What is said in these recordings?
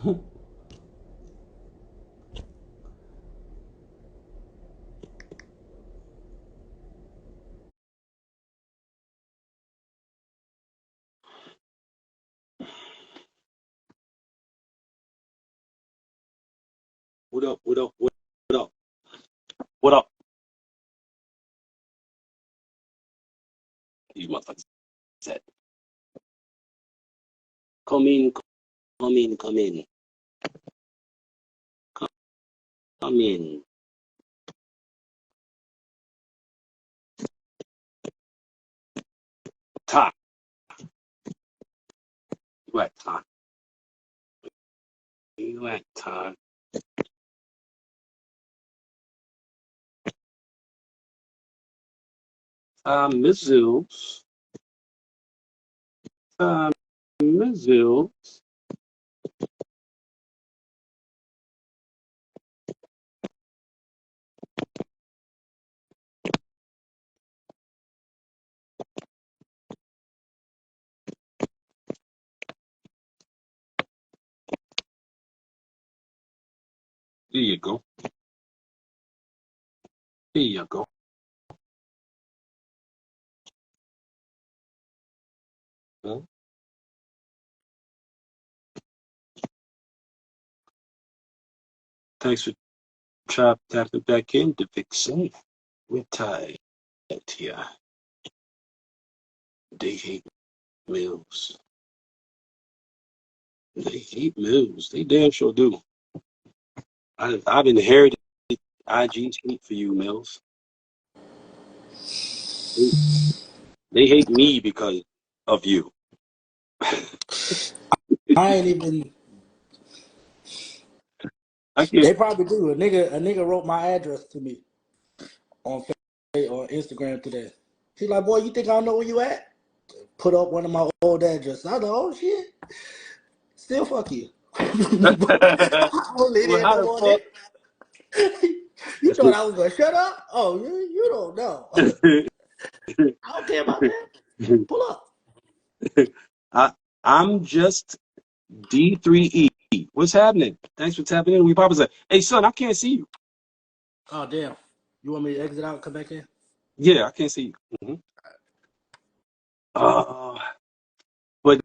What up? What up? What up? What up? These motherfuckers said, come in, come in, come in, come in. Ty, you at Ty? You at Ty? TyMillz, TyMillz. There you go. There you go. Huh? Thanks for tapping back in to Vixen. We're tired here. They hate Mills. They hate Mills. They damn sure do. I've inherited IG tweet for you, Mills. They hate me because of you. I ain't even. They probably do. A nigga wrote my address to me on Facebook or Instagram today. He's like, boy, you think I don't know where you at? Put up one of my old addresses. I was like, oh shit. Still fuck you. I don't live there no more. You thought I was gonna shut up? Oh, you don't know. I don't care about that. Pull up. I'm just D3E. What's happening? Thanks for tapping in. WePopNSon. Hey, son, I can't see you. Oh, damn. You want me to exit out and come back in? Yeah, I can't see you. But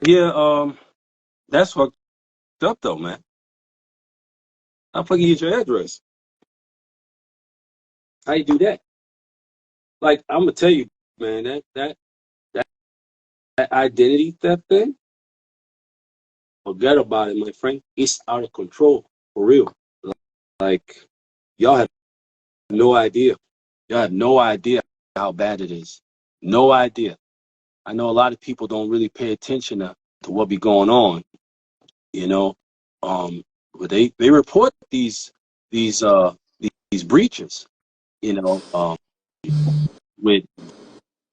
yeah, that's fucked up though, man. How fucking get your address? How you do that? Like, I'm gonna tell you, man, that identity theft thing, forget about it, my friend. It's out of control, for real. Like, y'all have no idea. Y'all have no idea how bad it is. No idea. I know a lot of people don't really pay attention to what be going on, you know. But they report these breaches, you know, with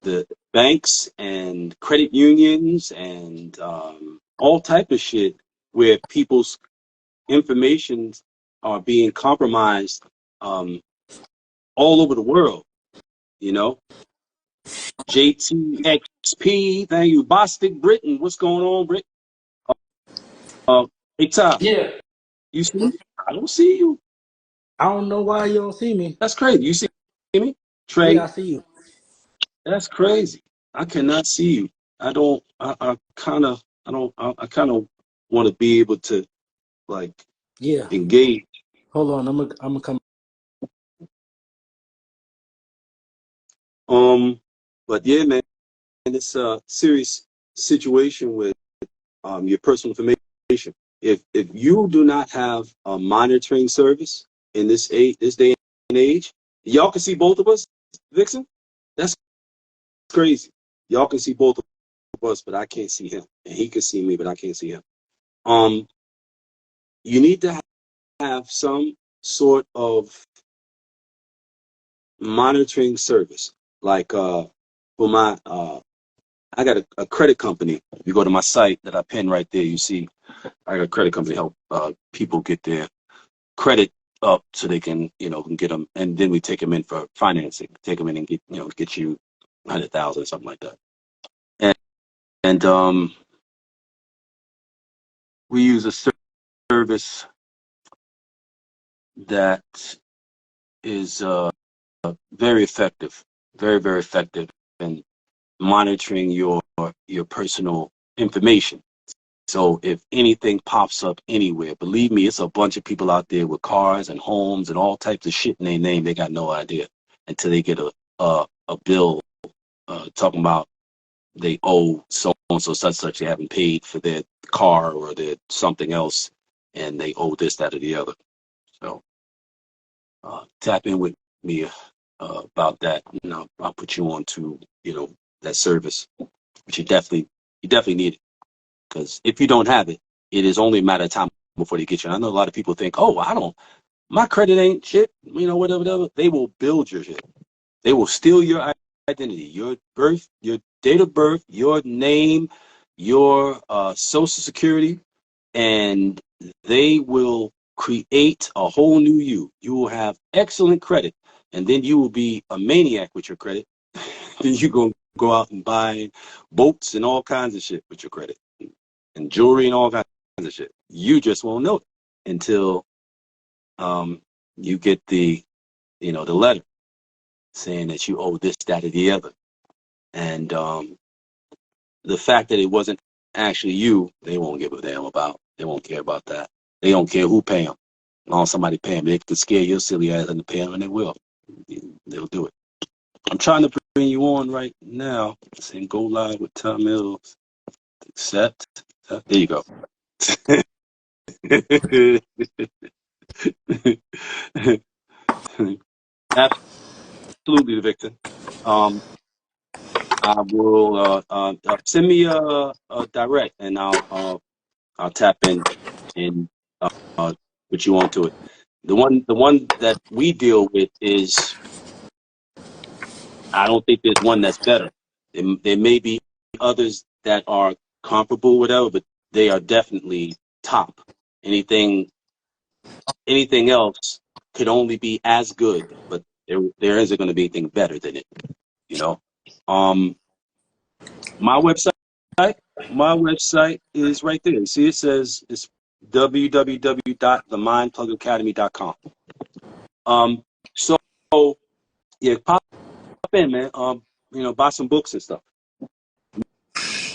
the banks and credit unions and all type of shit where people's information are being compromised all over the world, you know. JTXP, thank you. Bostic Britain, what's going on, Brit? Hey, Tom. Yeah. You see me? I don't see you. I don't know why you don't see me. That's crazy. You see me? Trey? Yeah, I see you. That's crazy. I cannot see you. I kind of want to be able to, like, engage. Hold on, I'm gonna come. But yeah, man, it's a serious situation with your personal information. If you do not have a monitoring service in this day and age, y'all can see both of us, Vixen. That's crazy. Y'all can see both of us, but I can't see him, and he can see me, but I can't see him. You need to have some sort of monitoring service, like for my I got a credit company. If you go to my site that I pinned right there, you see I got a credit company help people get their credit up so they can, can get them, and then we take them in for financing. Take them in and get you 100,000 or something like that. And we use a service that is very effective, very, very effective in monitoring your personal information. So if anything pops up anywhere, believe me, it's a bunch of people out there with cars and homes and all types of shit in their name. They got no idea until they get a bill talking about they owe so and so such they haven't paid for their car or their something else, and they owe this, that, or the other. So tap in with me about that. You know, I'll put you on to that service, but you definitely need it, because if you don't have it, it is only a matter of time before they get you. And I know a lot of people think, oh, my credit ain't shit, whatever. They will build your shit. They will steal your identity, your date of birth, your name, your social security, and they will create a whole new you. You will have excellent credit, and then you will be a maniac with your credit. Then you're going to go out and buy boats and all kinds of shit with your credit, and jewelry and all kinds of shit. You just won't know it until you get the letter saying that you owe this, that, or the other. And the fact that it wasn't actually you, they won't give a damn about. They won't care about that. They don't care who pay them. As long as somebody pay them, they can scare your silly ass into paying them, and they will. They'll do it. I'm trying to bring you on right now. Saying go live with TyMillz. Accept. There you go. Absolutely, Victor. I will send me a direct, and I'll tap in and put you onto it. The one that we deal with is, I don't think there's one that's better. There may be others that are comparable, whatever, but they are definitely top. Anything else could only be as good, but there isn't going to be anything better than it. You know, my website is right there. You see, it says it's www.themindplugacademy.com. So yeah, pop in, man. Buy some books and stuff.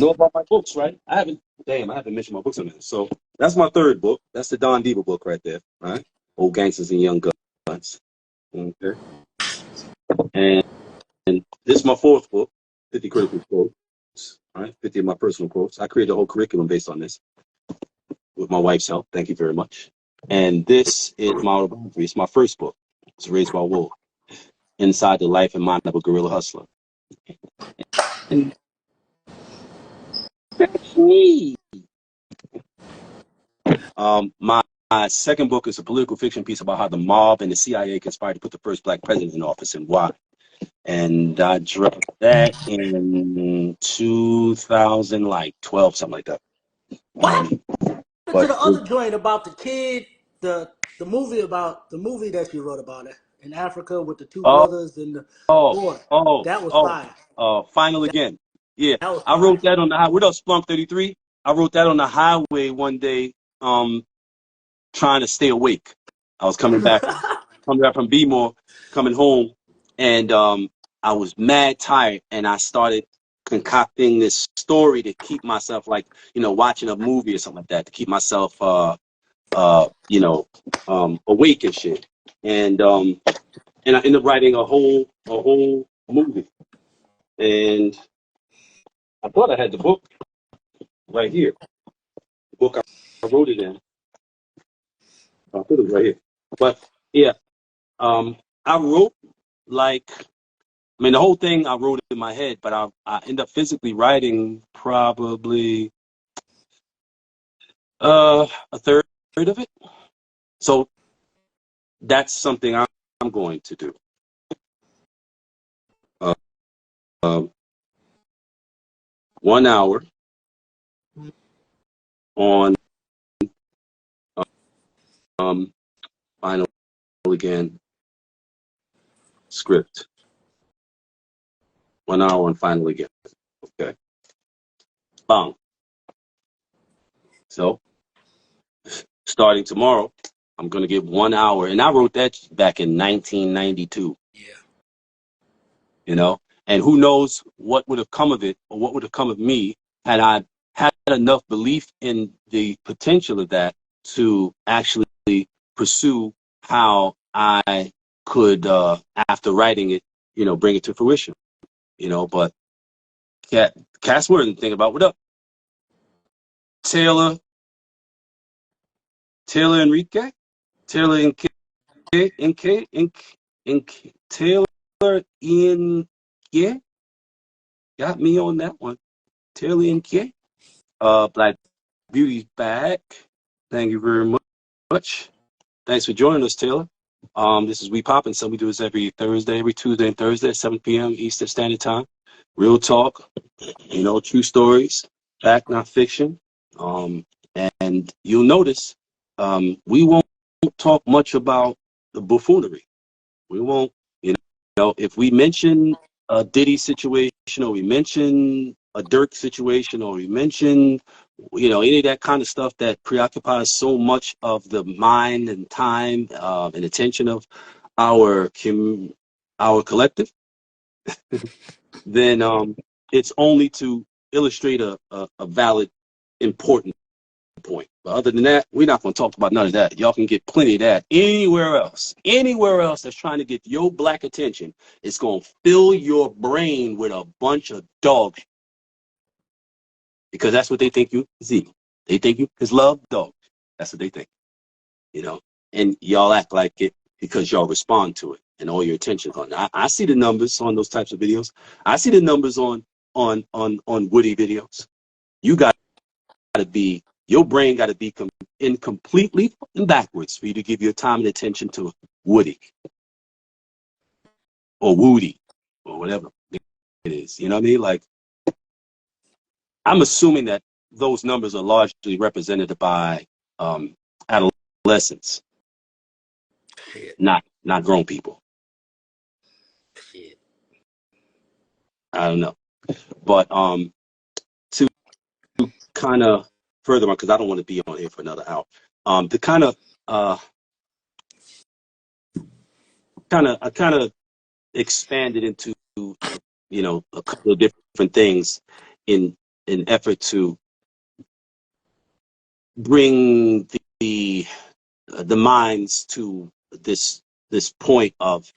Know about my books, right? I haven't mentioned my books in a minute. So that's my third book. That's the Don Diva book right there, right? Old Gangsters and Young Guns. Okay. And this is my fourth book, 50 Critical Quotes. All right, 50 of my personal quotes. I created a whole curriculum based on this with my wife's help. Thank you very much. And this is my autobiography. It's my first book. It's Raised by Wolves. Inside the Life and Mind of a Guerrilla Hustler. And that's me. My second book is a political fiction piece about how the mob and the CIA conspired to put the first black president in office and why. And I dropped that in 2012, something like that. What happened to But the other joint about the kid, the movie that you wrote about it in Africa with the two brothers and the boy? That was fire. Final Again. Yeah, That was I fire. wrote that on the highway. What up, Splunk 33? I wrote that on the highway one day, trying to stay awake. I was coming back from B-More, coming home, and I was mad tired, and I started concocting this story to keep myself, like, watching a movie or something like that, to keep myself awake and shit. And I ended up writing a whole movie. And I thought I had the book right here. The book I wrote it in. I put it right here. But yeah, I wrote, like, the whole thing I wrote in my head, but I end up physically writing probably a third of it. So that's something I'm going to do. Uh, 1 hour on Final Again script. 1 hour on Final Again. Okay. Bang. So starting tomorrow, I'm going to give 1 hour. And I wrote that back in 1992. Yeah. You know, and who knows what would have come of it, or what would have come of me had I had enough belief in the potential of that to actually pursue how I could, after writing it, you know, bring it to fruition. You know, but Cass Worthing, think about what up, Taylor Enrique, Taylor Taylor Ian, yeah, got me on that one. Taylor Ian, Black Beauty's back. Thank you very much. Thanks for joining us, Taylor. This is WePopNSon. We do this every Thursday, every Tuesday and Thursday at 7 p.m. Eastern Standard Time. Real talk, you know, true stories, fact, not fiction. And you'll notice we won't talk much about the buffoonery. We won't, you know, if we mention a Diddy situation, or we mention a Dirk situation, or we mention, you know, any of that kind of stuff that preoccupies so much of the mind and time and attention of our collective, then it's only to illustrate a valid, important point. But other than that, we're not going to talk about none of that. Y'all can get plenty of that anywhere else. Anywhere else that's trying to get your black attention, it's going to fill your brain with a bunch of dog. Because that's what they think you is evil. They think you is love dog. That's what they think. You know? And y'all act like it because y'all respond to it and all your attention on it. I see the numbers on those types of videos. I see the numbers on Woody videos. You got to be, your brain got to be in completely backwards for you to give your time and attention to Woody or Woody or whatever it is. You know what I mean? Like, I'm assuming that those numbers are largely represented by adolescents, Shit. not grown people. Shit. I don't know, but to kind of further on, because I don't want to be on here for another hour. To kind of I kind of expanded into, you know, a couple of different things in an effort to bring the minds to this point of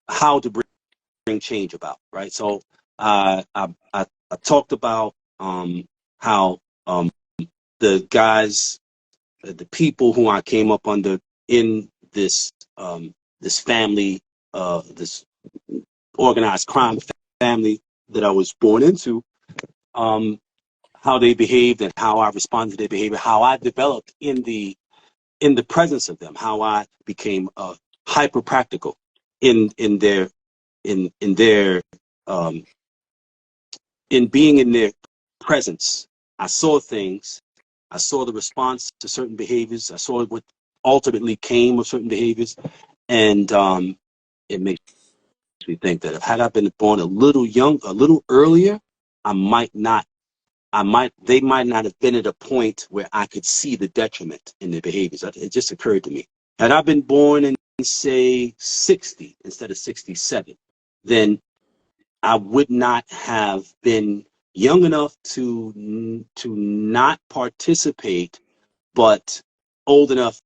how to bring change about, right? So I talked about how the guys, the people who I came up under in this this family, this organized crime family that I was born into, how they behaved and how I responded to their behavior, how I developed in the presence of them, how I became hyper practical in their in being in their presence. I saw things. I saw the response to certain behaviors. I saw what ultimately came of certain behaviors, and it makes me think that had I been born a little earlier, they might not have been at a point where I could see the detriment in their behaviors. It just occurred to me. Had I been born in, say, 60 instead of 67, then I would not have been young enough to not participate, but old enough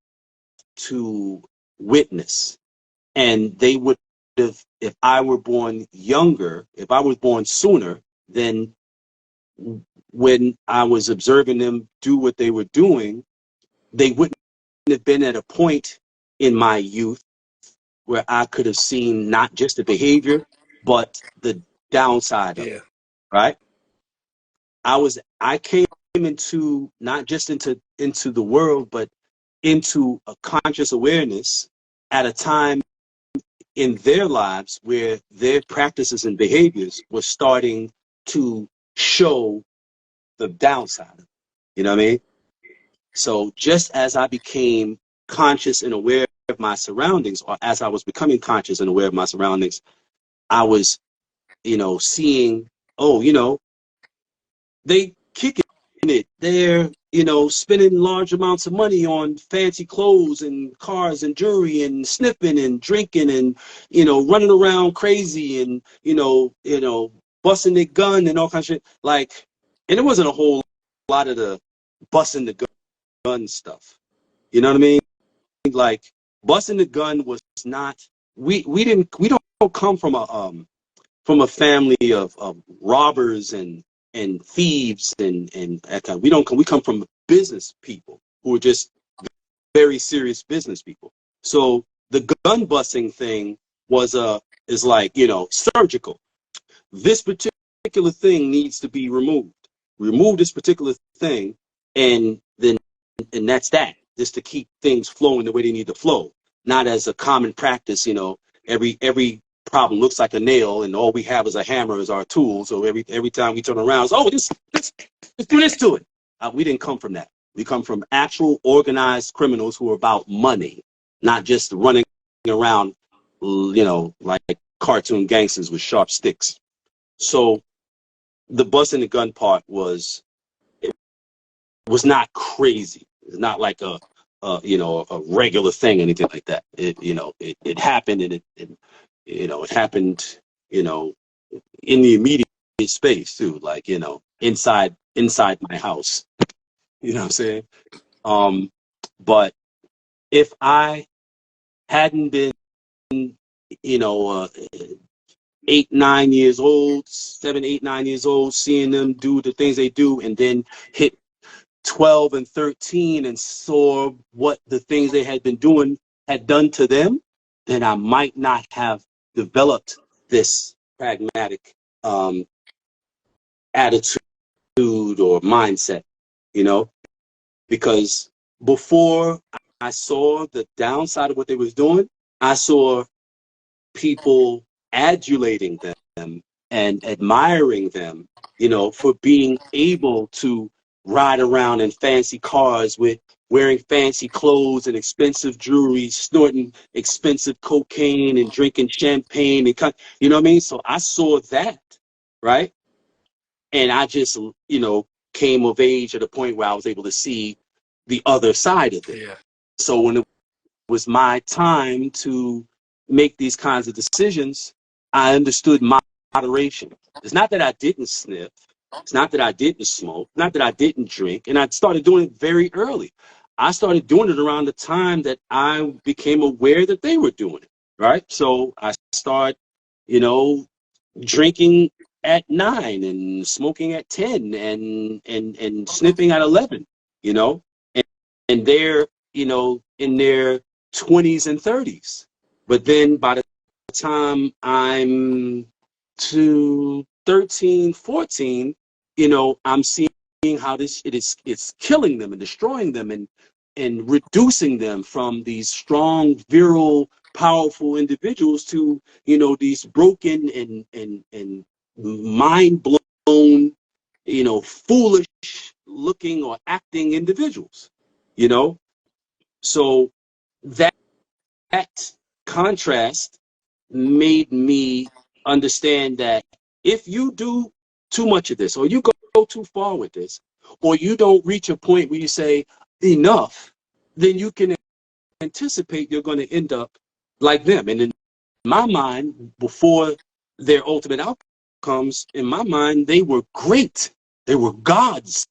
to witness. And they would have, if I were born younger, if I was born sooner, then when I was observing them do what they were doing, they wouldn't have been at a point in my youth where I could have seen not just the behavior, but the downside of Yeah. it, right? I came into not just into the world, but into a conscious awareness at a time in their lives where their practices and behaviors were starting to show the downside. You know what I mean? So just as I became conscious and aware of my surroundings, or as I was becoming conscious and aware of my surroundings, I was, you know, seeing, oh, you know, they kicking it. spending large amounts of money on fancy clothes and cars and jewelry and sniffing and drinking and, running around crazy and, busting their gun and all kinds of shit. Like, and it wasn't a whole lot of the busting the gun stuff. You know what I mean? Like, busting the gun was not, we don't come from a family of robbers and thieves and that kind. We come from business people who are just very serious business people. So the gun busting thing is like, surgical. This particular thing needs to be removed. Remove this particular thing, and that's that. Just to keep things flowing the way they need to flow, not as a common practice. Every problem looks like a nail, and all we have is a hammer as our tool. So every time we turn around, let's do this to it. We didn't come from that. We come from actual organized criminals who are about money, not just running around, like cartoon gangsters with sharp sticks. So the busting the gun part was not crazy. It's not like a regular thing, anything like that. It happened, and it happened, in the immediate space too, like, inside my house. You know what I'm saying? But if I hadn't been, 8, 9 years old, 7, 8, 9 years old, seeing them do the things they do, and then hit 12 and 13 and saw what the things they had been doing had done to them, then I might not have developed this pragmatic attitude or mindset, because before I saw the downside of what they was doing, I saw people adulating them and admiring them, for being able to ride around in fancy cars with wearing fancy clothes and expensive jewelry, snorting expensive cocaine and drinking champagne and you know what I mean? So I saw that, right? And I just, came of age at a point where I was able to see the other side of it. Yeah. So when it was my time to make these kinds of decisions, I understood moderation. It's not that I didn't sniff. It's not that I didn't smoke, not that I didn't drink, and I started doing it very early. I started doing it around the time that I became aware that they were doing it, right? So I started, drinking at 9 and smoking at 10 and sniffing at 11, and they're, in their 20s and 30s. But then by the time I'm 13, 14, I'm seeing how it's killing them and destroying them and reducing them from these strong, virile, powerful individuals to, these broken and mind blown, foolish looking or acting individuals, So that contrast made me understand that if you do too much of this, or you go too far with this, or you don't reach a point where you say enough, then you can anticipate you're going to end up like them. And in my mind, before their ultimate outcomes, in my mind, they were great. They were gods.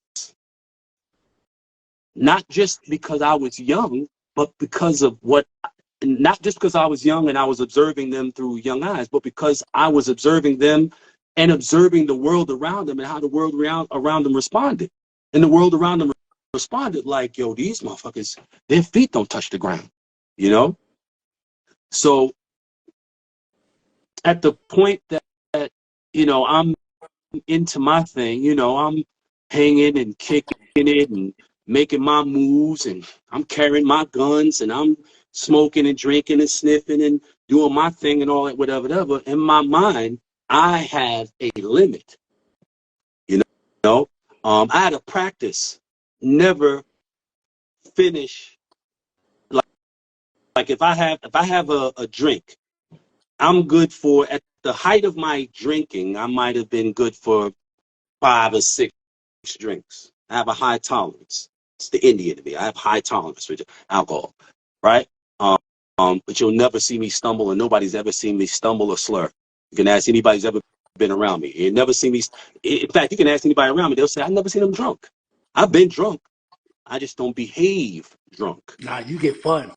Not just because I was young, but because of not just because I was young and I was observing them through young eyes, but because I was observing them and observing the world around them and how the world around them responded. And the world around them responded like, yo, these motherfuckers, their feet don't touch the ground, So at the point that I'm into my thing, I'm hanging and kicking it and making my moves, and I'm carrying my guns, and I'm smoking and drinking and sniffing and doing my thing and all that, whatever. In my mind, I have a limit. I had a practice, never finish. Like if I have a drink, I'm good for, at the height of my drinking, I might have been good for 5 or 6 drinks. I have a high tolerance. It's the Indian in me. I have high tolerance for alcohol, right? But you'll never see me stumble, and nobody's ever seen me stumble or slur. You can ask anybody who's ever been around me. You never see me. In fact, you can ask anybody around me. They'll say, I've never seen them drunk. I've been drunk. I just don't behave drunk. Nah, you get fun.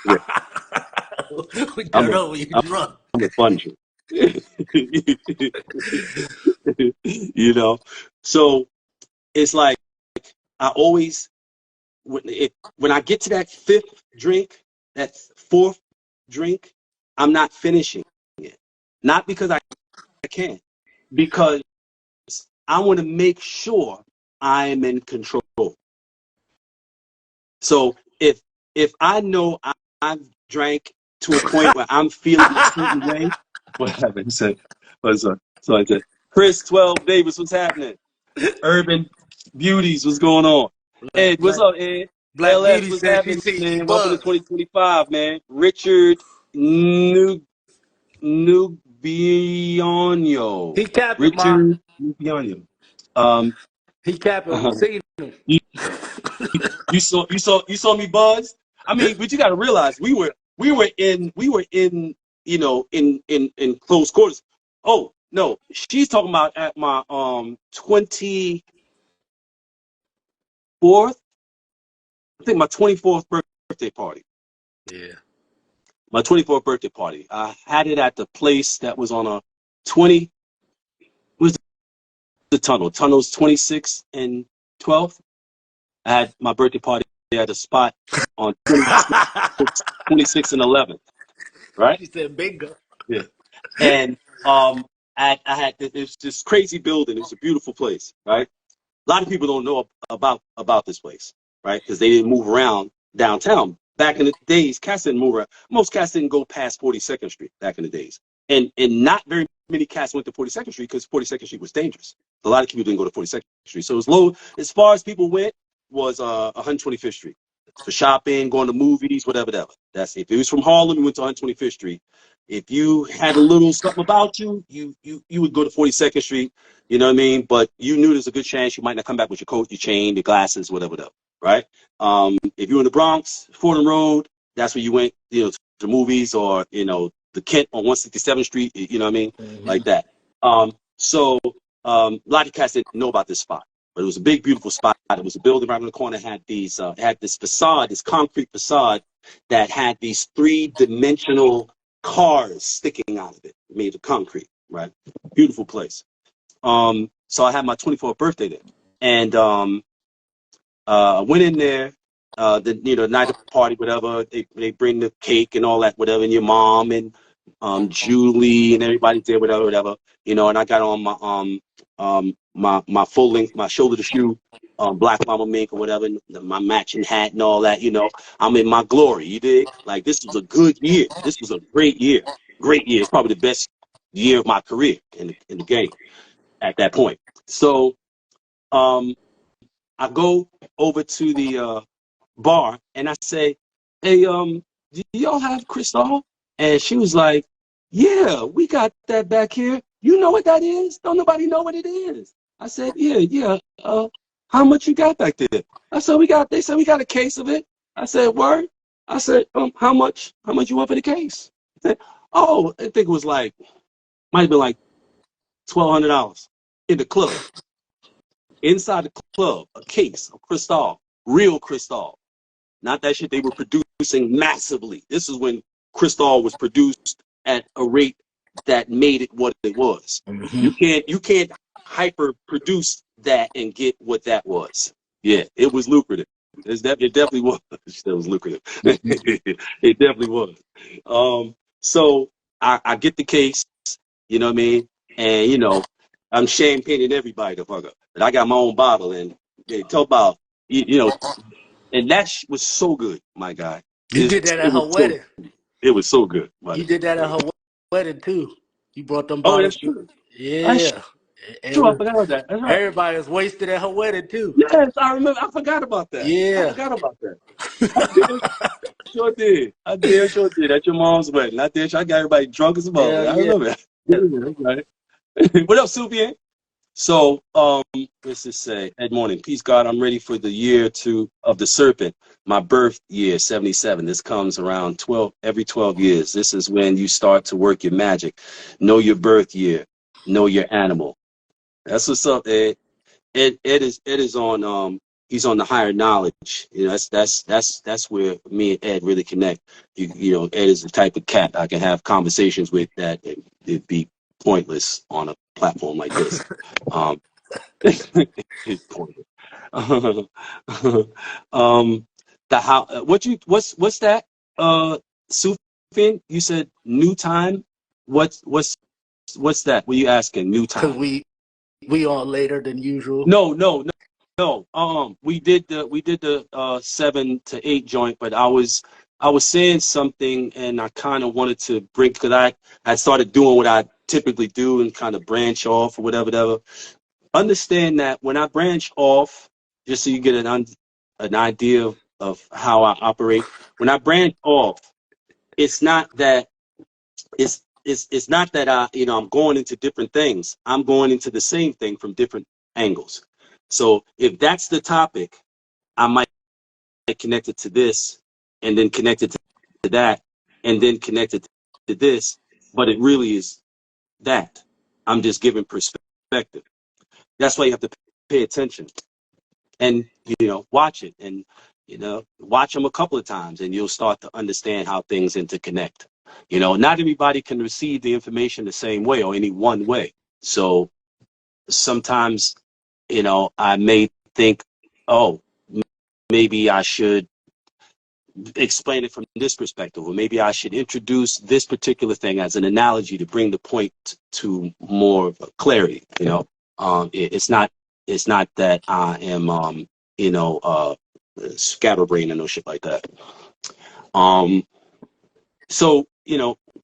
Yeah, We I'm turn a, over, you I'm drunk. a fun drunk. You know, so it's like I always when I get to that fifth drink, that fourth drink, I'm not finishing it. Not because I can't, because I want to make sure I am in control. So if I know I've drank to a point where I'm feeling a certain way, what happened? What's up? So I said, Chris 12 Davis, what's happening? Urban Beauties, what's going on? Black, Ed, what's Black, up, Ed? Black LS, Beauty what's said she happening, seen you man? Welcome to buzz. 2025, man. Richard Nubionio. He capping, ma. Richard Nubionio. Um, He capping. We uh, seen him. you, you saw me buzz. I mean, but you got to realize we were in in close quarters. Oh no, she's talking about at my 24th. I think my 24th birthday party. Yeah. My 24th birthday party. I had it at the place that was on a 20. Was the tunnel? Tunnels 26 and 12th. I had my birthday party at a spot on 26 and 11th. Right? She said bingo. Yeah. And I had it's this crazy building. It was a beautiful place, right? A lot of people don't know about this place, right? Because they didn't move around downtown. Back in the days, cats didn't move around. Most cats didn't go past 42nd Street back in the days. And not very many cats went to 42nd Street because 42nd Street was dangerous. A lot of people didn't go to 42nd Street. So it was low. As far as people went was 125th Street. For shopping, going to movies, whatever. That's if it was from Harlem, you went to 125th Street. If you had a little something about you, you would go to 42nd Street. You know what I mean? But you knew there's a good chance you might not come back with your coat, your chain, your glasses, whatever, right? If you were in the Bronx, Fordham Road, that's where you went, to the movies, or the Kent on 167th Street. You know what I mean? Like that. So a lot of cats didn't know about this spot, but it was a big, beautiful spot. It was a building right on the corner. Had this facade, this concrete facade that had these three-dimensional cars sticking out of it, made of concrete. Right? Beautiful place. So I had my 24th birthday there, and I went in there. The night of the party, whatever. They bring the cake and all that, whatever, and your mom and Julie and everybody's there, whatever. And I got on my full length, my shoulder to shoe, black mama mink or whatever, and my matching hat and all that. I'm in my glory. You dig? Like, this was a good year. This was a great year. Great year. It's probably the best year of my career in the game at that point. So I go over to the bar and I say, "Hey, do y'all have Cristal?" And she was like, "Yeah, we got that back here. You know what that is? Don't nobody know what it is." I said, "Yeah. How much you got back there?" I said, They said we got a case of it. I said, "Word?" I said, how much you want for the case?" I said, "Oh, I think it was might have been like $1,200 in the club." Inside the club, a case of Cristal, real Cristal, not that shit they were producing massively. This is when Cristal was produced at a rate that made it what it was. Mm-hmm. You can't hyper produce that and get what that was. Yeah, it was lucrative. It definitely was. It was lucrative. It definitely was. So I get the case, you know what I mean, and I'm champagneing everybody the fuck up. But I got my own bottle, and they talk about and that was so good, my guy. You did that at her wedding. It was so good, You buddy. did that at her wedding too. You brought them Oh, bottles. that's true. That's Yeah. true. I forgot about that. That's right. Everybody was wasted at her wedding too. Yes, I remember. I forgot about that. I Yeah. forgot about that. I did. Sure did. Sure did. At your mom's wedding. I got everybody drunk as a mother. Hell I yeah. remember that. Yeah, that's right. What up, Supian? So, let's just say, Ed Morning, peace God, I'm ready for the year of the serpent, my birth year, 77. This comes around every 12 years. This is when you start to work your magic. Know your birth year, know your animal. That's what's up, Ed. Ed is on he's on the higher knowledge. You know, that's where me and Ed really connect. You know, Ed is the type of cat I can have conversations with that it'd be pointless on a platform like this. It's pointless. The how what's that? Sufin, you said new time. What's that? What are you asking? New Cause time? we on later than usual. No. We did the 7 to 8 joint, but I was saying something and I kind of wanted to bring because I started doing what I typically do and kind of branch off or whatever. Understand that when I branch off, just so you get an idea of how I operate. When I branch off, it's not that it's not that I'm going into different things. I'm going into the same thing from different angles. So if that's the topic, I might connect it to this, and then connect it to that, and then connect it to this. But it really is that. I'm just giving perspective. That's why you have to pay attention and watch it and watch them a couple of times, and you'll start to understand how things interconnect. Not everybody can receive the information the same way or any one way. So sometimes, I may think, oh, maybe I should explain it from this perspective, or maybe I should introduce this particular thing as an analogy to bring the point to more clarity. It's not that I am scatterbrain and no shit like that. So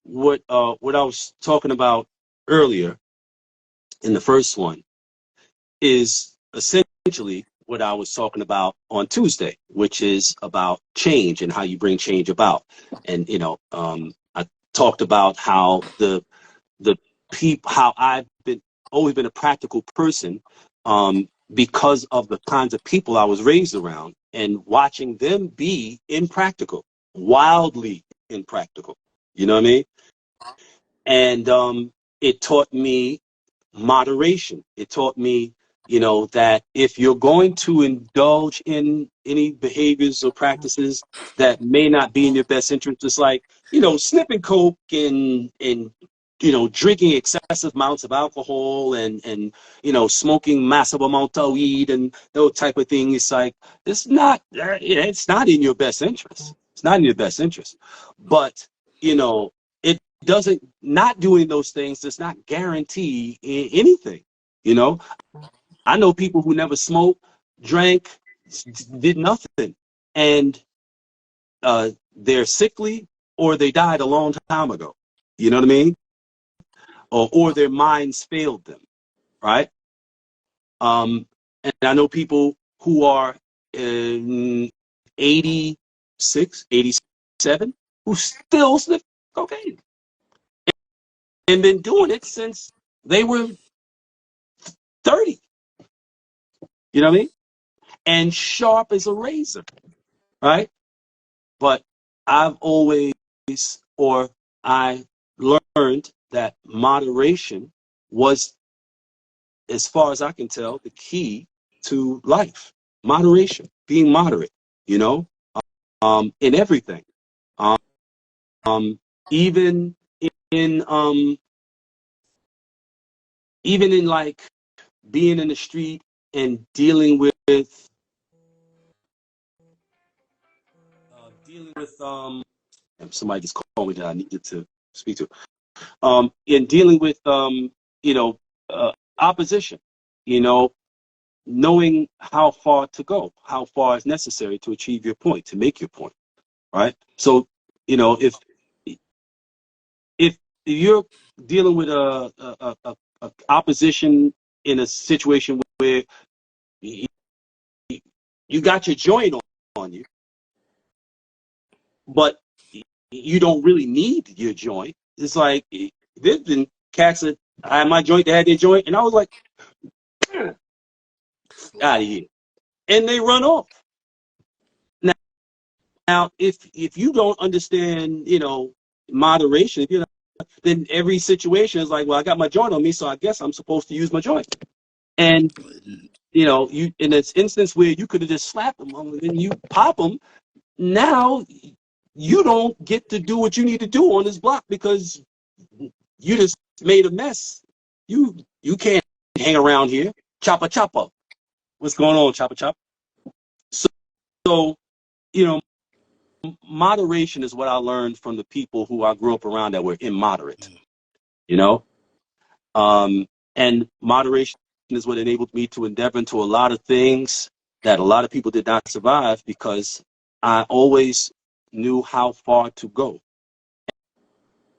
what I was talking about earlier in the first one is essentially what I was talking about on Tuesday, which is about change and how you bring change about. And I talked about how the people, how I've always been a practical person, because of the kinds of people I was raised around, and watching them be impractical, wildly impractical. You know what I mean? And it taught me moderation. It taught me, that if you're going to indulge in any behaviors or practices that may not be in your best interest, it's like, sniffing coke and drinking excessive amounts of alcohol and smoking massive amounts of weed and those type of things. It's like, it's not in your best interest. It's not in your best interest. But, it doesn't, not doing those things does not guarantee anything. I know people who never smoked, drank, did nothing, and they're sickly or they died a long time ago. You know what I mean? Or their minds failed them, right? And I know people who are 86, 87, who still sniff cocaine and been doing it since they were 30. You know what I mean? And sharp as a razor, right? But I've always, or I learned that moderation was, as far as I can tell, the key to life. Moderation, being moderate, you know, in everything. Um, even in even in like being in the street and dealing with somebody just called me that I needed to speak to. In dealing with you know opposition, you know, knowing how far to go, how far is necessary to achieve your point, to make your point, right? So, if you're dealing with a opposition in a situation where you, you got your joint on you, but you don't really need your joint. It's like there's been cats that I had my joint, they had their joint, and I was like, out of here, and they run off. Now, if you don't understand, moderation, if you're not, then every situation is like, well, I got my joint on me, so I guess I'm supposed to use my joint. And you in this instance where you could have just slapped them and you pop them, now you don't get to do what you need to do on this block because you just made a mess. You can't hang around here. Chopper chopper. What's going on, chopper chopper? So you know, moderation is what I learned from the people who I grew up around that were immoderate. You know, and moderation is what enabled me to endeavor into a lot of things that a lot of people did not survive because I always knew how far to go.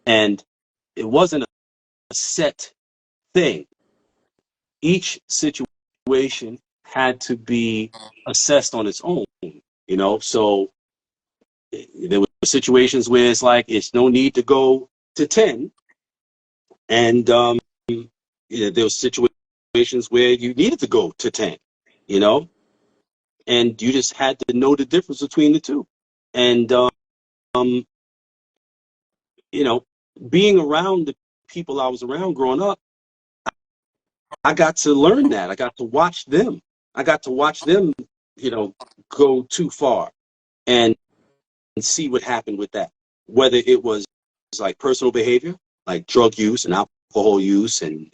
And it wasn't a set thing. Each situation had to be assessed on its own, so there were situations where it's like, it's no need to go to 10. And there were situations where you needed to go to 10, and you just had to know the difference between the two. And, being around the people I was around growing up, I got to learn that. I got to watch them. Go too far and see what happened with that. Whether it was like personal behavior, like drug use and alcohol use and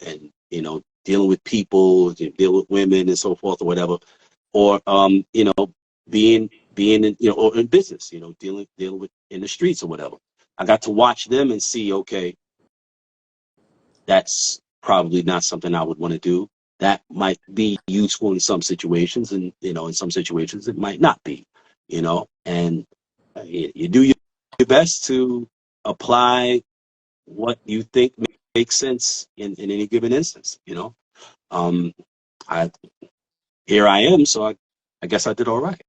dealing with people, dealing with women and so forth or whatever, or being in, or in business, dealing with in the streets or whatever. I got to watch them and see, okay, that's probably not something I would want to do. That might be useful in some situations, and in some situations it might not be. And you do your best to apply what you think makes sense in any given instance. Here I am, so I guess I did all right.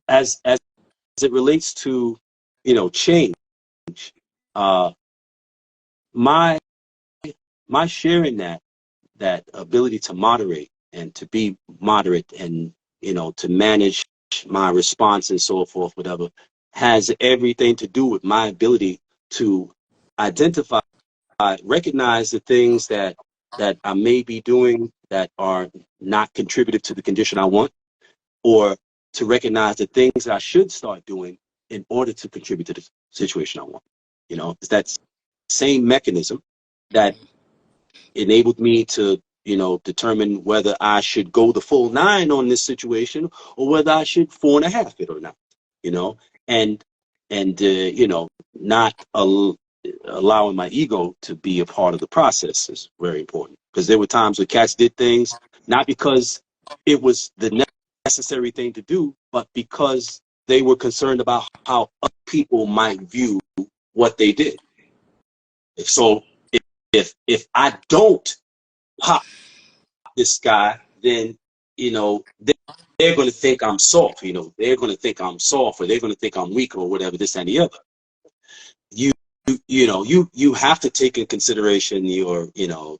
As it relates to change, my sharing that ability to moderate and to be moderate and to manage my response and so forth, whatever, has everything to do with my ability to identify, recognize the things that I may be doing that are not contributive to the condition I want, or to recognize the things I should start doing in order to contribute to the situation I want. It's that same mechanism that enabled me to, determine whether I should go the full 9 on this situation or whether I should 4.5 it or not, and not allowing my ego to be a part of the process is very important, because there were times where cats did things not because it was the necessary thing to do, but because they were concerned about how other people might view what they did. So if I don't pop this guy, then they're going to think I'm soft. They're going to think I'm soft, or they're going to think I'm weak, or whatever, this and the other. You have to take in consideration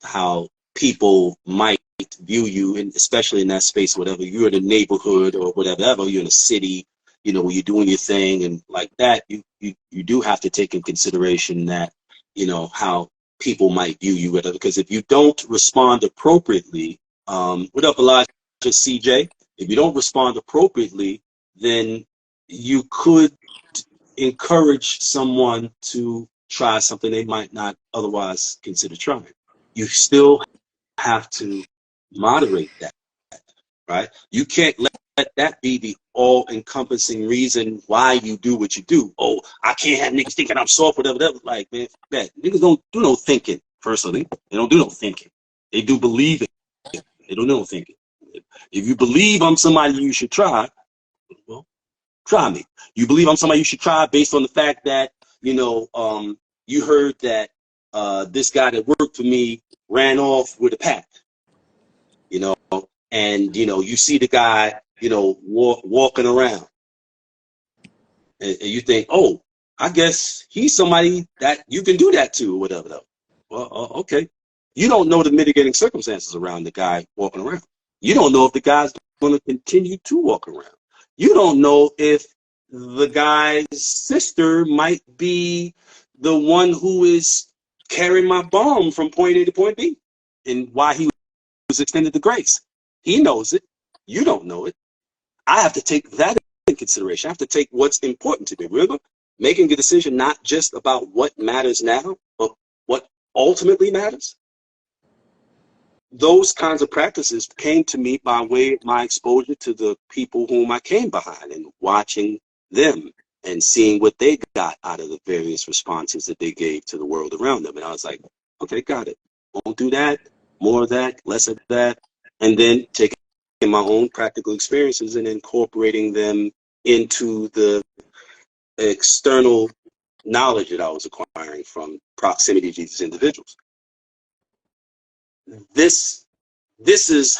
how people might view you, and especially in that space, whatever you're in a neighborhood or whatever, you're in a city, where you're doing your thing and like that. You do have to take in consideration that how people might view you, whatever. Because if you don't respond appropriately, what up, Elijah CJ? If you don't respond appropriately, then you could encourage someone to try something they might not otherwise consider trying. You still have to moderate that, right? You can't let that be the all-encompassing reason why you do what you do. Oh, I can't have niggas thinking I'm soft, whatever. Like, man, niggas don't do no thinking, personally. They don't do no thinking. They do believing. They don't do no thinking. If you believe I'm somebody you should try, well, try me. You believe I'm somebody you should try based on the fact that, you heard that this guy that worked for me ran off with a pack, and, you see the guy, walking around, and you think, oh, I guess he's somebody that you can do that to, or whatever. Well, okay. You don't know the mitigating circumstances around the guy walking around. You don't know if the guy's going to continue to walk around. You don't know if the guy's sister might be the one who is carrying my bomb from point A to point B, and why he was extended the grace. He knows it. You don't know it. I have to take that in consideration. I have to take what's important to me. Remember, making a decision not just about what matters now, but what ultimately matters. Those kinds of practices came to me by way of my exposure to the people whom I came behind and watching them and seeing what they got out of the various responses that they gave to the world around them. And I was like, okay, got it. Won't do that, more of that, less of that. And then taking my own practical experiences and incorporating them into the external knowledge that I was acquiring from proximity to these individuals. This is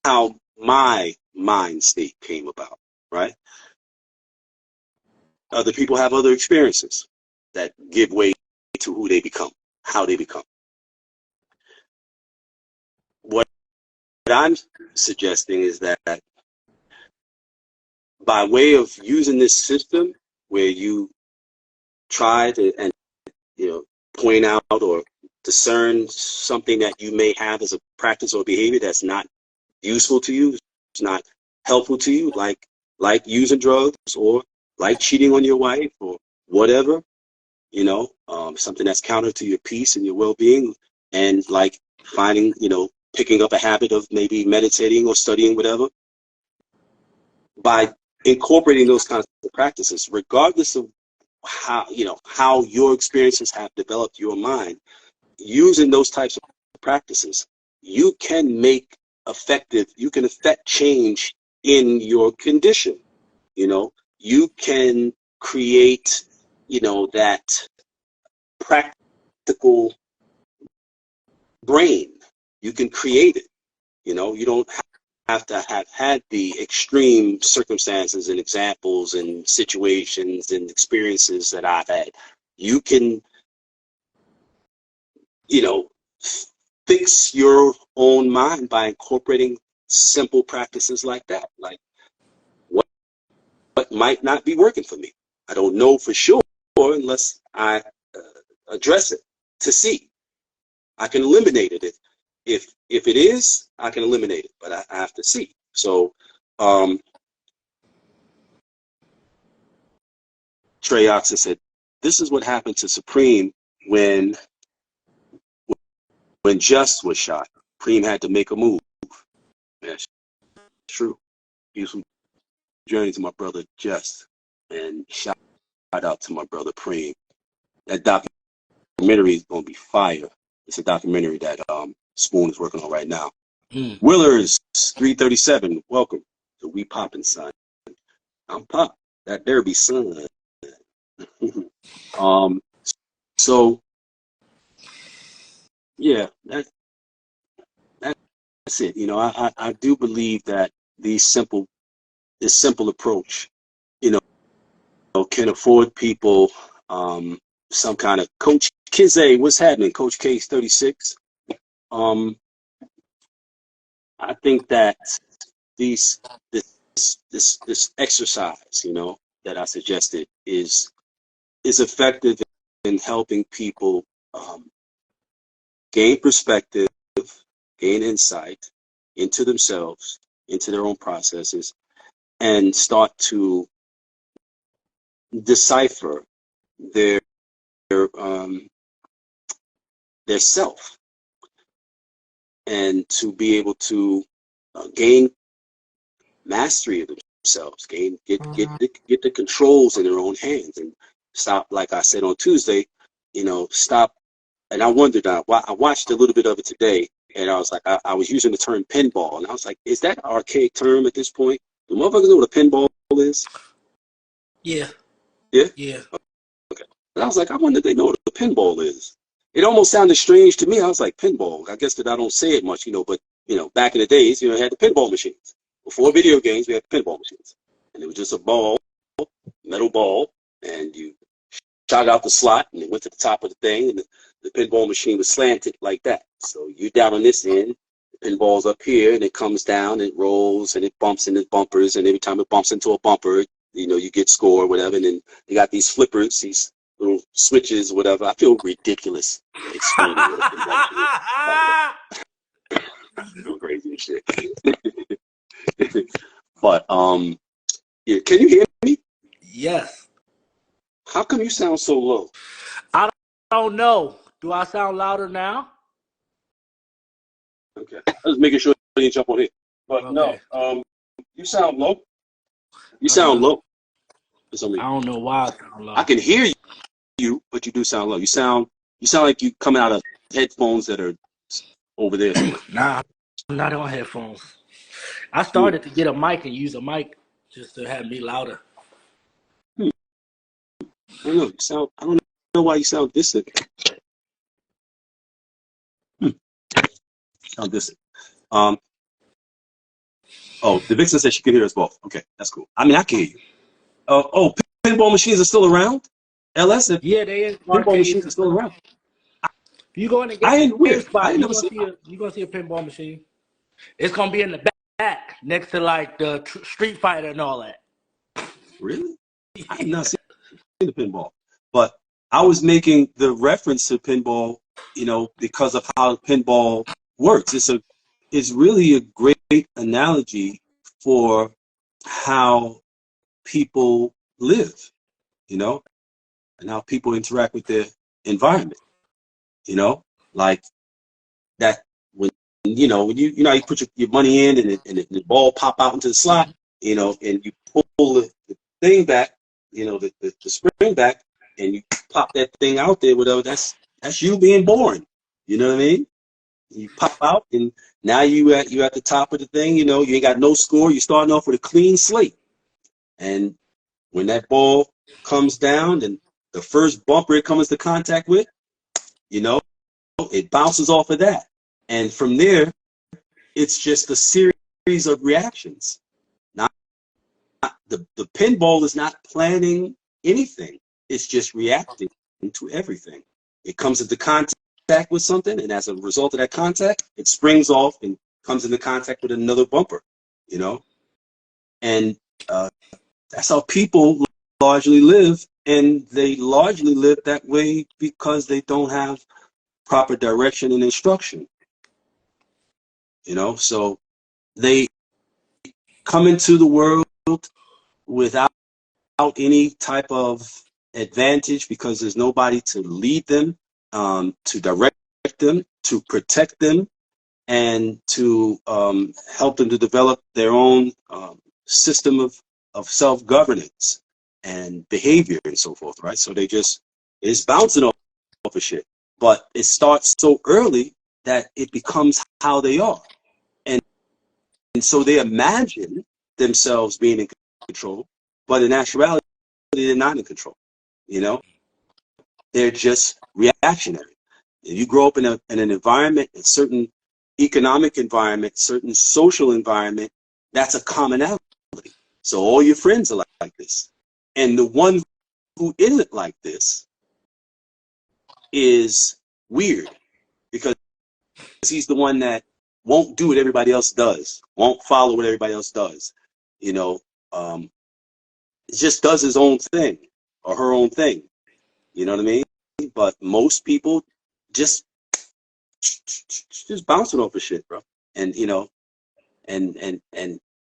how my mind state came about, right? Other people have other experiences that give way to who they become, how they become. What I'm suggesting is that by way of using this system where you try to and point out or discern something that you may have as a practice or behavior that's not useful to you, it's not helpful to you, like using drugs or like cheating on your wife or whatever, something that's counter to your peace and your well-being, and like finding, picking up a habit of maybe meditating or studying, whatever. By incorporating those kinds of practices, regardless of how your experiences have developed your mind, using those types of practices, you can affect change in your condition. You can create, that practical brain. You can create it. You don't have to have had the extreme circumstances and examples and situations and experiences that I've had. You can, fix your own mind by incorporating simple practices like that. Like what might not be working for me. I don't know for sure unless I address it to see. I can eliminate it. If it is, I can eliminate it, but I have to see. So Trey Oxen said, this is what happened to Supreme when Just was shot. Supreme had to make a move. That's true. Beautiful journey to my brother Just, and shout out to my brother Preem. That documentary is gonna be fire. It's a documentary that Spoon is working on right now. Willers 337, welcome to WePopNSon. I'm Pop. That there be son. So yeah, that's it. I do believe that this simple approach, can afford people some kind of Coach Kizay. What's happening, Coach Case 36? I think that this exercise, that I suggested is effective in helping people gain perspective, gain insight into themselves, into their own processes, and start to decipher their self, and to be able to gain mastery of themselves, get the controls in their own hands, and stop, like I said on Tuesday, stop. And I wondered, I watched a little bit of it today, and I was like, I was using the term pinball, and I was like, is that an archaic term at this point? Do motherfuckers know what a pinball is? Yeah. Yeah? Yeah. Okay. And I was like, I wonder if they know what a pinball is. It almost sounded strange to me. I was like, pinball. I guess that I don't say it much, but, back in the days, you had the pinball machines. Before video games, we had the pinball machines. And it was just a ball, metal ball, and you shot out the slot and it went to the top of the thing, and the pinball machine was slanted like that. So you're down on this end, the pinball's up here, and it comes down, it rolls, and it bumps into bumpers, and every time it bumps into a bumper, you know, you get score or whatever. And then you got these flippers, these little switches, whatever. I feel ridiculous explaining what a pinball machine is. Crazy and shit. But yeah, can you hear me? Yes. How come you sound so low? I don't know. Do I sound louder now? Okay, I was making sure you didn't jump on it. But Okay. no, you sound low. You sound low for some I reason. don't know why I sound low. I can hear you, but you do sound low. You sound like you coming out of headphones that are over there somewhere. Nah, I'm not on headphones. I started to get a mic and use a mic just to have me louder. I don't know. I don't know why you sound distant. Sound distant. Oh, the Vixen said she can hear us both. Okay, that's cool. I mean, I can hear you. Pinball machines are still around? LS, Yeah, they in pinball arcades machines are and still stuff. around. You go in the I ain't weird. GameSpot, I ain't you're never seen. gonna see a pinball machine. It's gonna be in the back next to like the Street Fighter and all that. Really? I have not seen the pinball, but I was making the reference to pinball, you know, because of how pinball works. It's really a great analogy for how people live, you know, and how people interact with their environment, you know, like that when when you know you put your money in and the ball pop out into the slot, you know, and you pull the thing back, you know, the spring back, and you pop that thing out there, whatever. That's you being born. You know what I mean? You pop out, and now you at the top of the thing. You know, you ain't got no score. You're starting off with a clean slate, and when that ball comes down, and the first bumper it comes to contact with, you know, it bounces off of that, and from there, it's just a series of reactions. Not the pinball is not planning anything. It's just reacting to everything. It comes into contact with something, and as a result of that contact, it springs off and comes into contact with another bumper, you know? And that's how people largely live, and they largely live that way because they don't have proper direction and instruction, you know? So they come into the world without any type of advantage because there's nobody to lead them, to direct them, to protect them, and to help them to develop their own system of self-governance and behavior and so forth, right? So it's bouncing off of shit. But it starts so early that it becomes how they are. And so they imagine themselves being in control, but in actuality, they're not in control. You know, they're just reactionary. If you grow up in an environment, a certain economic environment, certain social environment, that's a commonality. So all your friends are like this. And the one who isn't like this is weird because he's the one that won't do what everybody else does, won't follow what everybody else does. You know, just does his own thing or her own thing. You know what I mean? But most people just bouncing off of shit, bro. And you know, and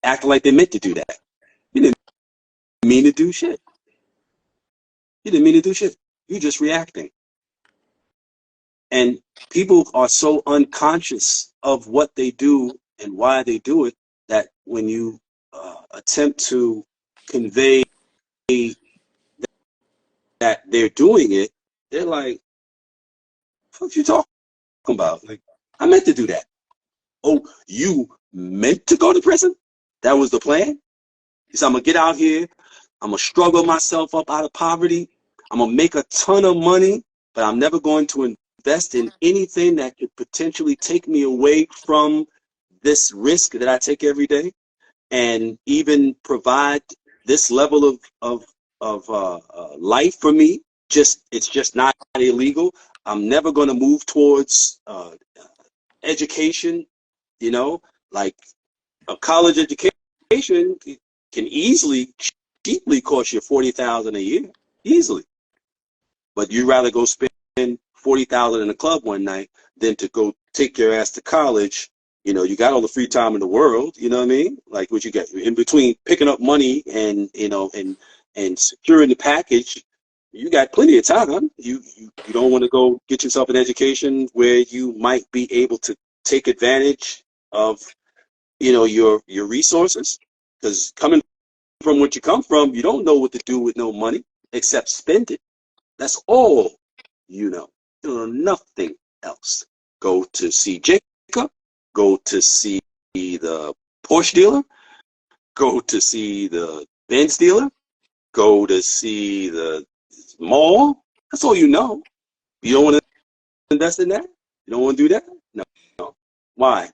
acting like they meant to do that. You didn't mean to do shit. You didn't mean to do shit. You're just reacting. And people are so unconscious of what they do and why they do it that when you attempt to convey that they're doing it, they're like, what you talking about? Like, I meant to do that. Oh, you meant to go to prison? That was the plan? So I'm going to get out here. I'm going to struggle myself up out of poverty. I'm going to make a ton of money, but I'm never going to invest in anything that could potentially take me away from this risk that I take every day and even provide this level of life for me it's just not illegal. I'm never going to move towards education, you know, like a college education can easily, cheaply cost you $40,000 a year, easily. But you'd rather go spend $40,000 in a club one night than to go take your ass to college. You know, you got all the free time in the world. You know what I mean? Like what you get in between picking up money and and securing the package. You got plenty of time. You don't want to go get yourself an education where you might be able to take advantage of your resources, because coming from what you come from, you don't know what to do with no money except spend it. That's all you know. You know nothing else. Go to see Jacob, go to see the Porsche dealer, go to see the Benz dealer, go to see the mall. That's all you know. You don't want to invest in that? You don't want to do that? No. No. Why?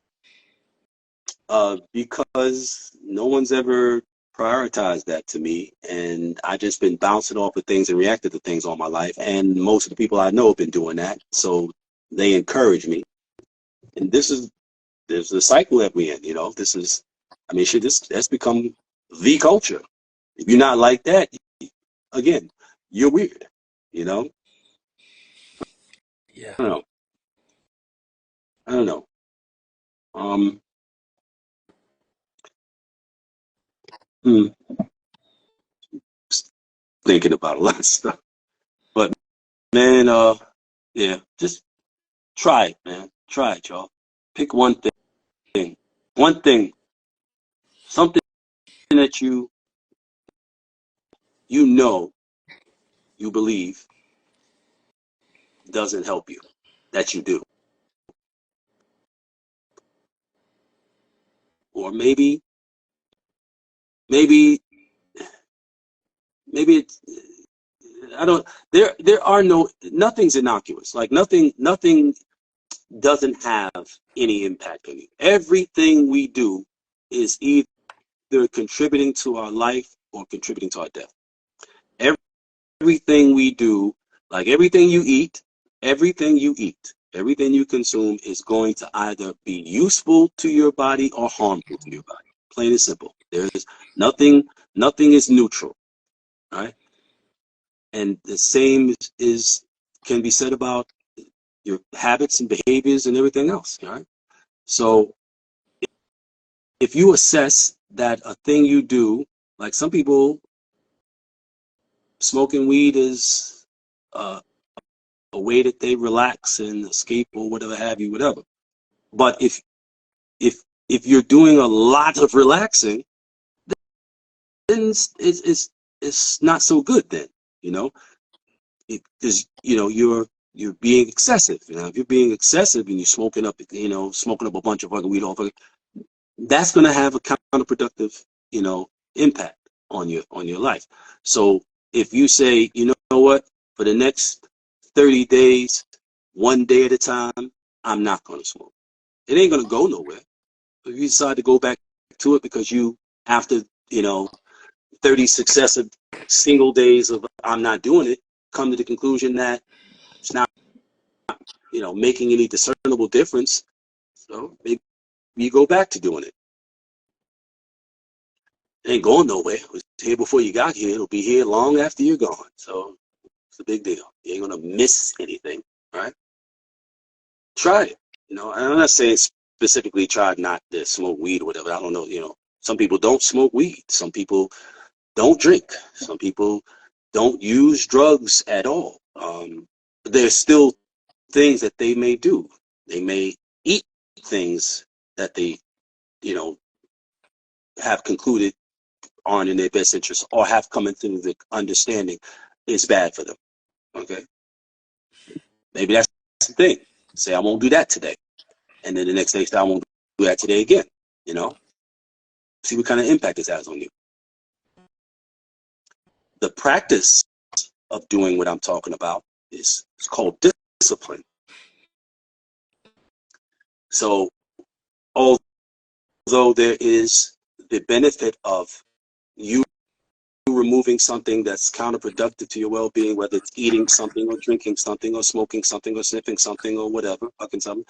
Because no one's ever prioritized that to me, and I just been bouncing off of things and reacted to things all my life, and most of the people I know have been doing that, so they encourage me. And there's the cycle that we're in. This is, I mean, shit, that's become the culture. If you're not like that, again, you're weird. You know, Yeah. I don't know. I don't know. Um, hmm, Thinking about a lot of stuff, but man, yeah, just try it, man. Try it, y'all. Pick one thing. One thing. Something that you know, you believe doesn't help you. That you do. Or maybe, maybe it's, I don't, there are nothing's innocuous. Like nothing doesn't have any impact on you. Everything we do is either contributing to our life or contributing to our death. Everything we do, like everything you eat, everything you consume is going to either be useful to your body or harmful to your body. Plain and simple. There's nothing is neutral, right? And the same can be said about your habits and behaviors and everything else, right? So if you assess that a thing you do, like some people, smoking weed is a way that they relax and escape or whatever have you, whatever. But if if you're doing a lot of relaxing, then it's not so good then, you know, because you're being excessive. If you're being excessive and you're smoking up a bunch of fucking weed off, that's going to have a counterproductive, impact on your life. So if you say, you know what, for the next 30 days, one day at a time, I'm not going to smoke. It ain't going to go nowhere. If you decide to go back to it because after, 30 successive single days of I'm not doing it, come to the conclusion that it's not, making any discernible difference. So maybe you go back to doing it. It ain't going nowhere. It was here before you got here. It'll be here long after you're gone. So it's a big deal. You ain't gonna miss anything, right? Try it. I'm not saying specifically try not to smoke weed or whatever. I don't know. Some people don't smoke weed. Some people don't drink. Some people don't use drugs at all. There's still things that they may do. They may eat things that they, you know, have concluded aren't in their best interest or have come into the understanding is bad for them. Okay. Maybe that's the thing. Say, I won't do that today. And then the next day, say, I won't do that today again. See what kind of impact this has on you. The practice of doing what I'm talking about is called discipline. So, although there is the benefit of you removing something that's counterproductive to your well-being, whether it's eating something or drinking something or smoking something or sniffing something or whatever, fucking something,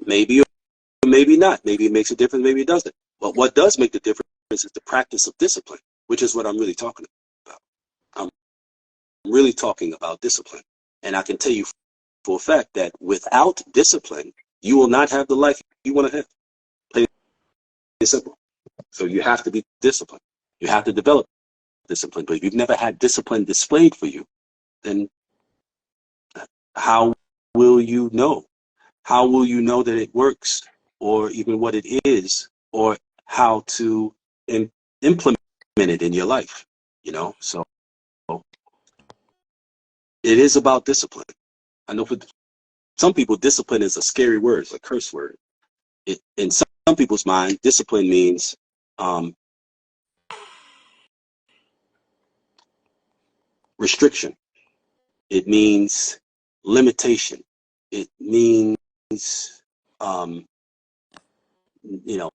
maybe or maybe not. Maybe it makes a difference, maybe it doesn't. But what does make the difference is the practice of discipline, which is what I'm really talking about. I'm really talking about discipline. And I can tell you for a fact that without discipline, you will not have the life you want to have. Plain and simple. So you have to be disciplined. You have to develop discipline. But if you've never had discipline displayed for you, then how will you know? How will you know that it works, or even what it is, or how to implement it in your life? You know, so it is about discipline. I know for some people, discipline is a scary word, it's a curse word. In some people's mind, discipline means restriction. It means limitation. It means, you know,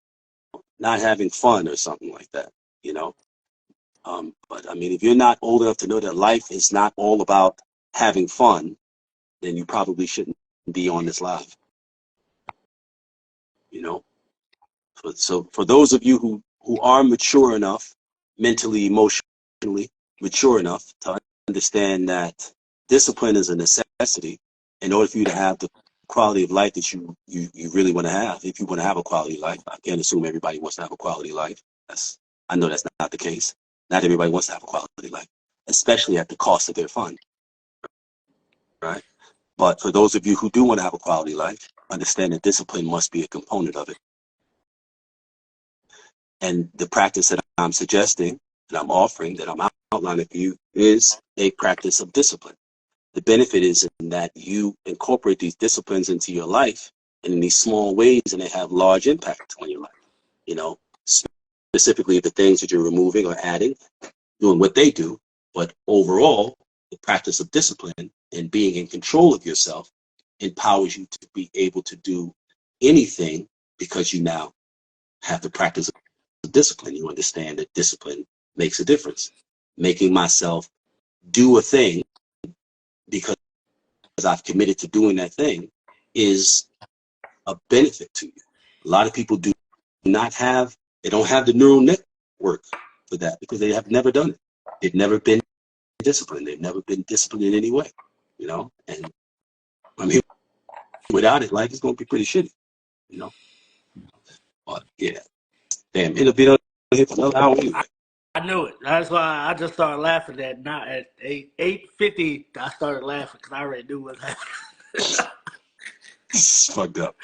not having fun or something like that, you know. But I mean, if you're not old enough to know that life is not all about having fun, then you probably shouldn't be on this live, you know. So for those of you who are mature enough, mentally, emotionally mature enough to understand that discipline is a necessity in order for you to have the quality of life that you really want to have. If you want to have a quality life, I can't assume everybody wants to have a quality life. I know that's not the case. Not everybody wants to have a quality life, especially at the cost of their fun, right? But for those of you who do want to have a quality life, understand that discipline must be a component of it. And the practice that I'm suggesting, that I'm offering, that I'm outlining for you is a practice of discipline. The benefit is in that you incorporate these disciplines into your life and in these small ways, and they have large impact on your life. You know, specifically the things that you're removing or adding, doing what they do, but overall, the practice of discipline and being in control of yourself empowers you to be able to do anything because you now have the practice of discipline. You understand that discipline makes a difference. Making myself do a thing because I've committed to doing that thing is a benefit to you. A lot of people they don't have the neural network for that because they have never done it. They've never been disciplined. They've never been disciplined in any way, you know? And I mean, without it, life is going to be pretty shitty, you know? But yeah, damn, it'll be here for another hour anyway. I knew it. That's why I just started laughing at 8:50. I started laughing because I already knew what happened. It's fucked up.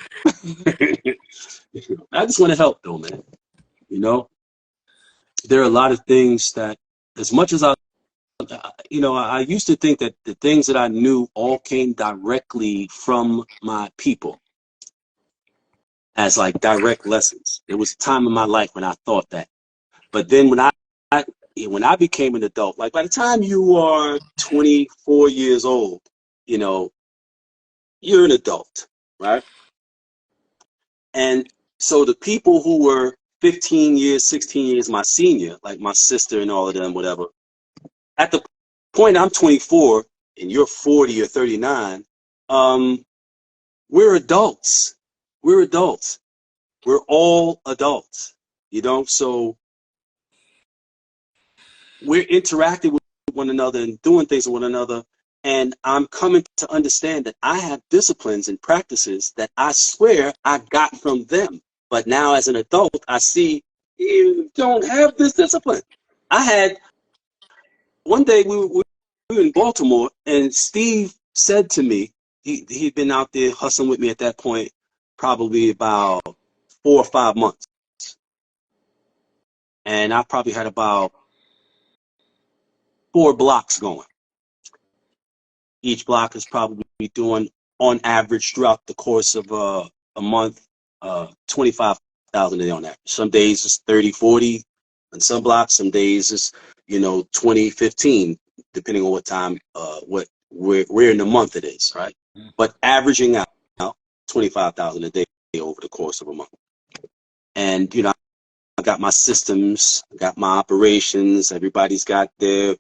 I just want to help though, man. You know, there are a lot of things that, as much as I used to think that the things that I knew all came directly from my people as like direct lessons. There was a time in my life when I thought that. But then when I became an adult, like by the time you are 24 years old, you know, you're an adult, right? And so the people who were 15 years, 16 years my senior, like my sister and all of them, whatever, at the point I'm 24 and you're 40 or 39, we're adults. We're adults. We're all adults, you know? So we're interacting with one another and doing things with one another. And I'm coming to understand that I have disciplines and practices that I swear I got from them. But now as an adult, I see you don't have this discipline. I had one day we were in Baltimore and Steve said to me, he'd been out there hustling with me at that point, probably about 4 or 5 months. And I probably had about 4 blocks going. Each block is probably doing, on average, throughout the course of a month, 25,000 a day on average. Some days it's 30, 40, and some blocks. Some days it's 20, 15, depending on what time, where in the month it is, right? But averaging out 25,000 a day over the course of a month. And I got my systems, got my operations. Everybody's got their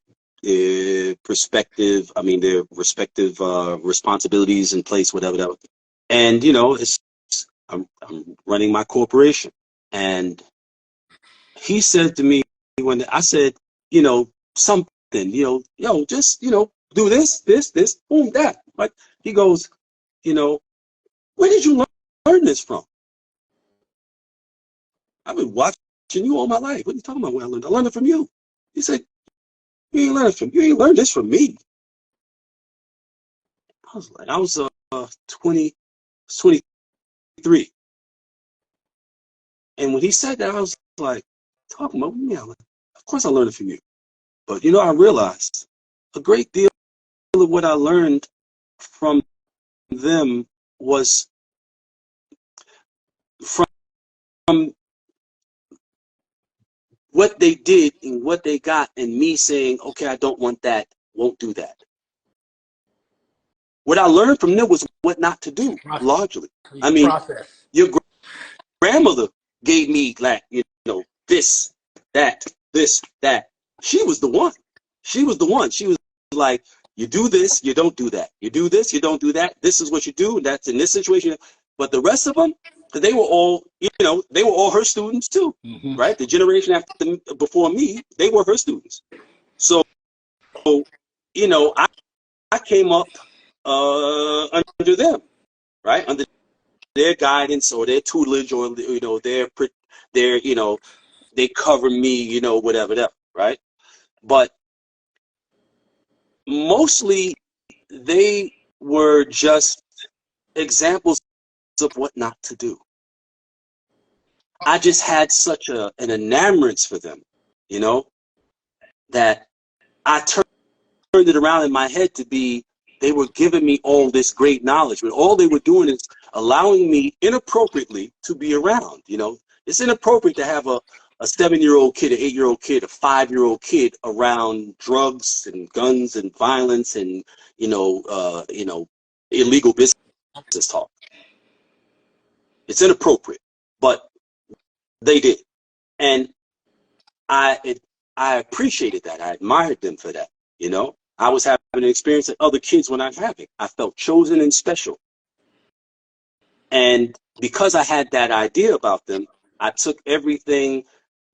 perspective. I mean, their respective responsibilities in place, whatever. And you know, I'm running my corporation. And he said to me when I said, you know, something, just do this, boom, that. Like he goes, where did you learn this from? I've been watching you all my life. What are you talking about? Where I learned it from you. He said, you ain't learned this from me. I was 23. And when he said that, I was like, talking about me. Like, of course I learned it from you. But I realized a great deal of what I learned from them was from what they did and what they got, and me saying, okay, I don't want that, won't do that. What I learned from them was what not to do, largely. I mean, your grandmother gave me, like, this, that. She was the one. She was like, you do this, you don't do that. You do this, you don't do that. This is what you do. That's in this situation. But the rest of them, they were all, they were all her students too, right? The generation before me, they were her students. So, I came up under them, right? Under their guidance or their tutelage, or their they cover me, whatever, right? But mostly they were just examples of what not to do. I just had such an enamorance for them, that I turned it around in my head to be, they were giving me all this great knowledge, but all they were doing is allowing me inappropriately to be around. It's inappropriate to have a 7-year-old kid, an 8-year-old kid, a 5-year-old kid around drugs and guns and violence and illegal business talk. It's inappropriate, but they did, and I appreciated that. I admired them for that. I was having an experience that other kids were not having. I felt chosen and special. And because I had that idea about them, I took everything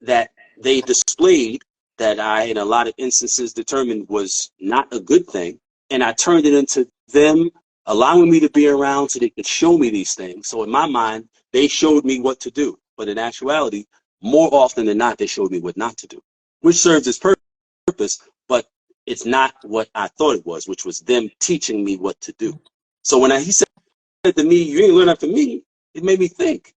that they displayed that I, in a lot of instances, determined was not a good thing, and I turned it into them allowing me to be around so they could show me these things. So in my mind, they showed me what to do. But in actuality, more often than not, they showed me what not to do, which serves its purpose, but it's not what I thought it was, which was them teaching me what to do. So when he said to me, you ain't learn that from me, it made me think.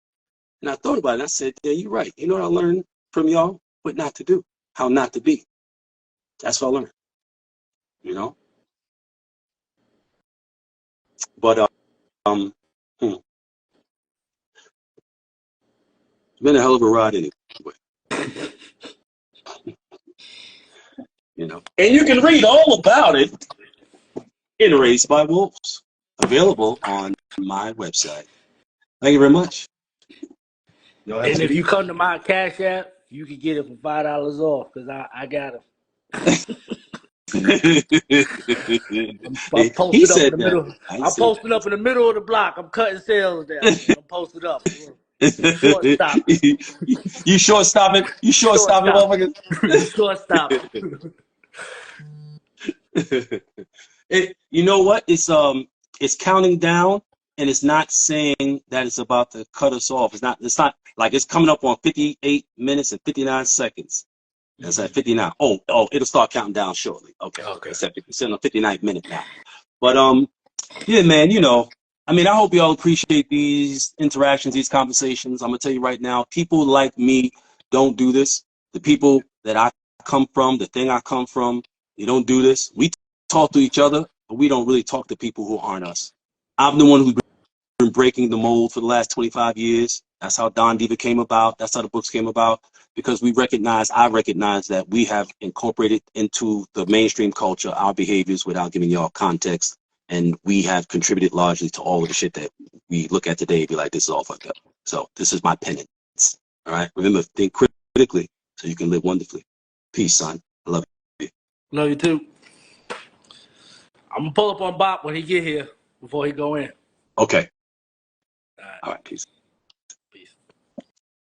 And I thought about it, and I said, yeah, you're right. You know what I learned from y'all? What not to do, how not to be. That's what I learned, But, it's been a hell of a ride anyway. And you can read all about it in Raised by Wolves, available on my website. Thank you very much. And if you come to my Cash App, you can get it for $5 off, because I got them. I'm posted up in the middle. I'm posted up in the middle of the block. I'm cutting sales down. I'm posted up. Shortstop. You shortstop it. You shortstop it, motherfucker. Shortstop. You know what? It's counting down, and it's not saying that it's about to cut us off. It's not like it's coming up on 58 minutes and 59 seconds. It's at 59. Oh, it'll start counting down shortly. Okay. It's at 59th minute now. But yeah, man, I mean, I hope y'all appreciate these interactions, these conversations. I'm gonna tell you right now, people like me don't do this. The people that I come from, the thing I come from, they don't do this. We talk to each other, but we don't really talk to people who aren't us. I'm the one who's been breaking the mold for the last 25 years. That's how Don Diva came about. That's how the books came about. Because I recognize that we have incorporated into the mainstream culture our behaviors without giving y'all context. And we have contributed largely to all of the shit that we look at today and be like, this is all fucked up. So this is my penance. All right. Remember, think critically so you can live wonderfully. Peace, son. I love you. Love you too. I'm gonna pull up on Bob when he get here before he go in. Okay. All right. All right. Peace.